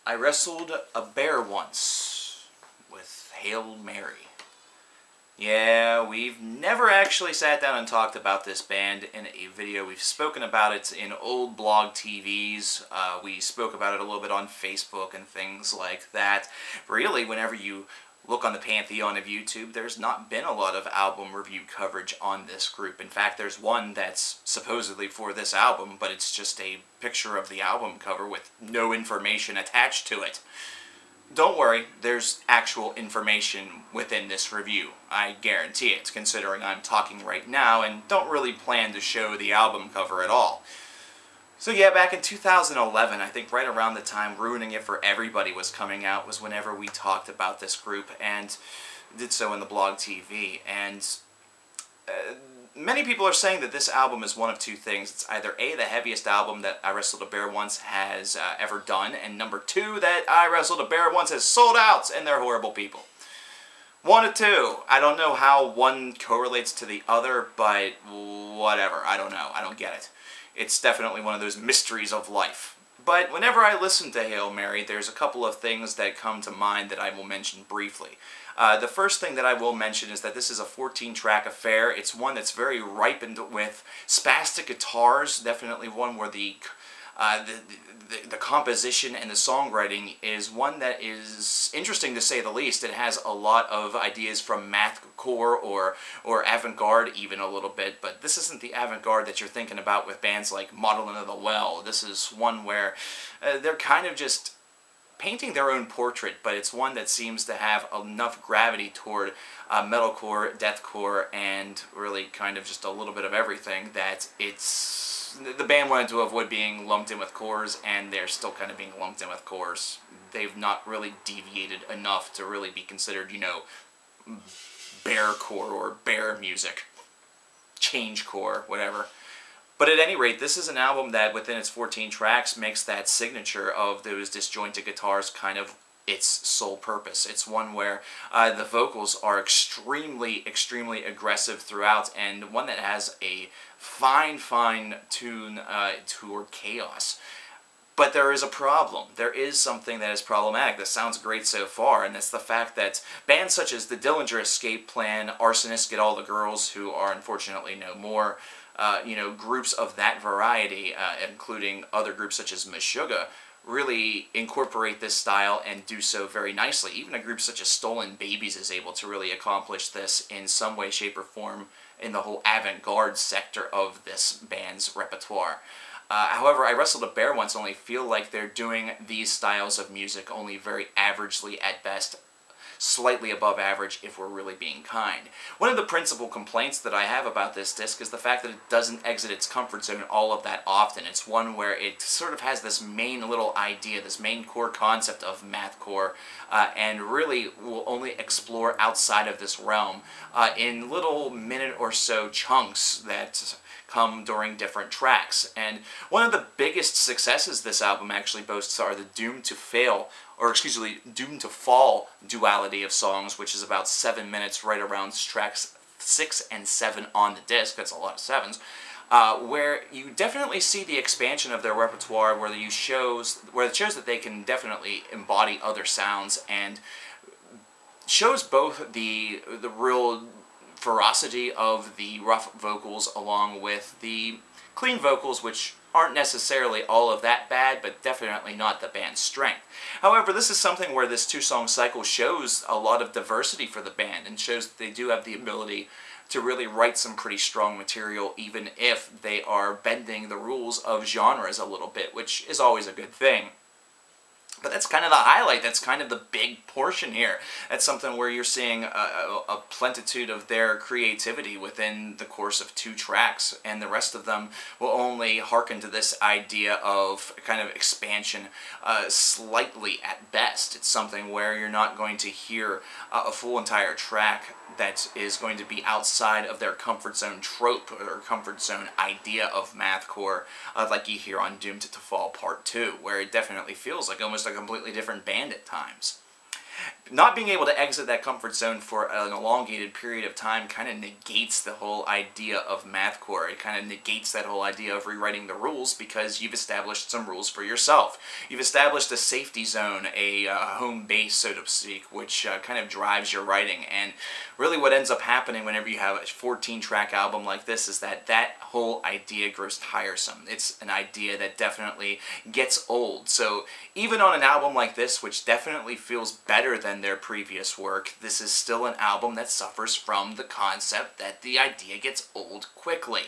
I wrestled a bear once with Hail Mary. Yeah, we've never actually sat down and talked about this band in a video. We've spoken about it in old blog TVs. We spoke about it a little bit on Facebook and things like that. Really, whenever you look on the pantheon of YouTube, there's not been a lot of album review coverage on this group. In fact, there's one that's supposedly for this album, but it's just a picture of the album cover with no information attached to it. Don't worry, there's actual information within this review. I guarantee it, considering I'm talking right now and don't really plan to show the album cover at all. So yeah, back in 2011, I think right around the time Ruining It For Everybody was coming out was whenever we talked about this group, and did so in the blog TV. And many people are saying that this album is one of two things. It's either A, the heaviest album that Iwrestledabearonce has ever done, and number two, that Iwrestledabearonce has sold out and they're horrible people. One of two. I don't know how one correlates to the other, but whatever. I don't know. I don't get it. It's definitely one of those mysteries of life. But whenever I listen to Hail Mary, there's a couple of things that come to mind that I will mention briefly. The first thing that I will mention is that this is a 14-track affair. It's one that's very ripened with spastic guitars, definitely one where the composition and the songwriting is one that is interesting to say the least. It has a lot of ideas from mathcore or avant-garde even a little bit, but this isn't the avant-garde that you're thinking about with bands like Maudlin of the Well. This is one where they're kind of just painting their own portrait, but it's one that seems to have enough gravity toward metalcore, deathcore, and really kind of just a little bit of everything that the band wanted to avoid being lumped in with cores, and they're still kind of being lumped in with cores. They've not really deviated enough to really be considered, you know, bearcore or bear music, changecore, whatever. But at any rate, this is an album that within its 14 tracks makes that signature of those disjointed guitars kind of its sole purpose. It's one where the vocals are extremely, extremely aggressive throughout, and one that has a fine tune toward chaos. But there is a problem. There is something that is problematic. That sounds great so far, and that's the fact that bands such as the Dillinger Escape Plan, Arsonists Get All the Girls, who are unfortunately no more, you know, groups of that variety, including other groups such as Meshuggah, really incorporate this style and do so very nicely. Even a group such as Stolen Babies is able to really accomplish this in some way, shape, or form in the whole avant-garde sector of this band's repertoire. However, Iwrestledabearonce only feel like they're doing these styles of music only very averagely at best, slightly above average if we're really being kind. One of the principal complaints that I have about this disc is the fact that it doesn't exit its comfort zone all of that often. It's one where it sort of has this main little idea, this main core concept of mathcore, and really will only explore outside of this realm in little minute or so chunks that come during different tracks. And one of the biggest successes this album actually boasts are the Doomed to Fall duality of songs, which is about 7 minutes, right around tracks 6 and 7 on the disc. That's a lot of sevens. Where you definitely see the expansion of their repertoire, where it shows that they can definitely embody other sounds, and shows both the real ferocity of the rough vocals along with the clean vocals, which aren't necessarily all of that bad, but definitely not the band's strength. However, this is something where this two-song cycle shows a lot of diversity for the band, and shows that they do have the ability to really write some pretty strong material, even if they are bending the rules of genres a little bit, which is always a good thing. But that's kind of the highlight. That's kind of the big portion here. That's something where you're seeing a plenitude of their creativity within the course of 2 tracks, and the rest of them will only hearken to this idea of kind of expansion slightly at best. It's something where you're not going to hear a full entire track that is going to be outside of their comfort zone trope or comfort zone idea of mathcore, like you hear on Doomed to Fall Part 2, where it definitely feels like almost a completely different band at times. not being able to exit that comfort zone for an elongated period of time kind of negates the whole idea of mathcore. It kind of negates that whole idea of rewriting the rules because you've established some rules for yourself. You've established a safety zone, a home base, so to speak, which kind of drives your writing. And really what ends up happening whenever you have a 14-track album like this is that that whole idea grows tiresome. It's an idea that definitely gets old. So even on an album like this, which definitely feels better than their previous work, this is still an album that suffers from the concept that the idea gets old quickly.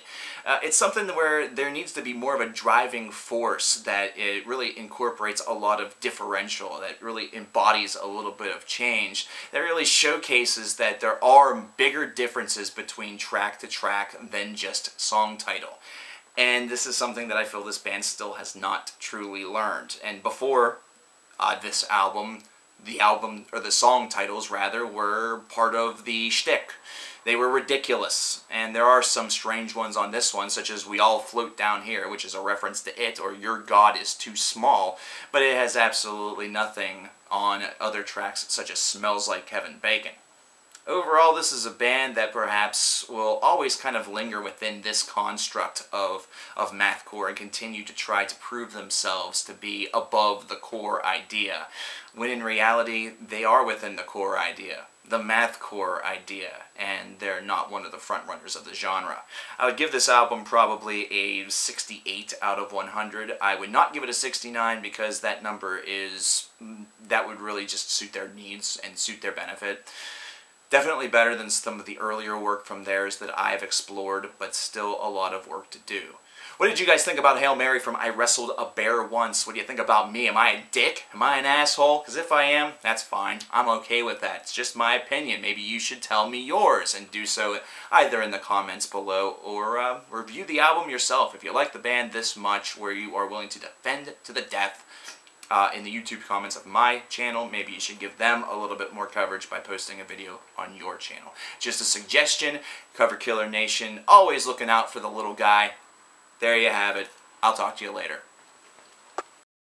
It's something where there needs to be more of a driving force that it really incorporates a lot of differential, that really embodies a little bit of change, that really showcases that there are bigger differences between track to track than just song title. And this is something that I feel this band still has not truly learned. And before this album, the song titles rather, were part of the shtick. They were ridiculous, and there are some strange ones on this one, such as We All Float Down Here, which is a reference to It, or Your God Is Too Small, but it has absolutely nothing on other tracks such as Smells Like Kevin Bacon. Overall, this is a band that perhaps will always kind of linger within this construct of mathcore and continue to try to prove themselves to be above the core idea, when in reality they are within the core idea, the mathcore idea, and they're not one of the frontrunners of the genre. I would give this album probably a 68 out of 100. I would not give it a 69 because that number that would really just suit their needs and suit their benefit. Definitely better than some of the earlier work from theirs that I've explored, but still a lot of work to do. What did you guys think about Hail Mary from I Wrestled a Bear Once? What do you think about me? Am I a dick? Am I an asshole? Because if I am, that's fine. I'm okay with that. It's just my opinion. Maybe you should tell me yours and do so either in the comments below or review the album yourself. If you like the band this much, where you are willing to defend to the death, in the YouTube comments of my channel, maybe you should give them a little bit more coverage by posting a video on your channel. Just a suggestion, Cover Killer Nation, always looking out for the little guy. There you have it. I'll talk to you later.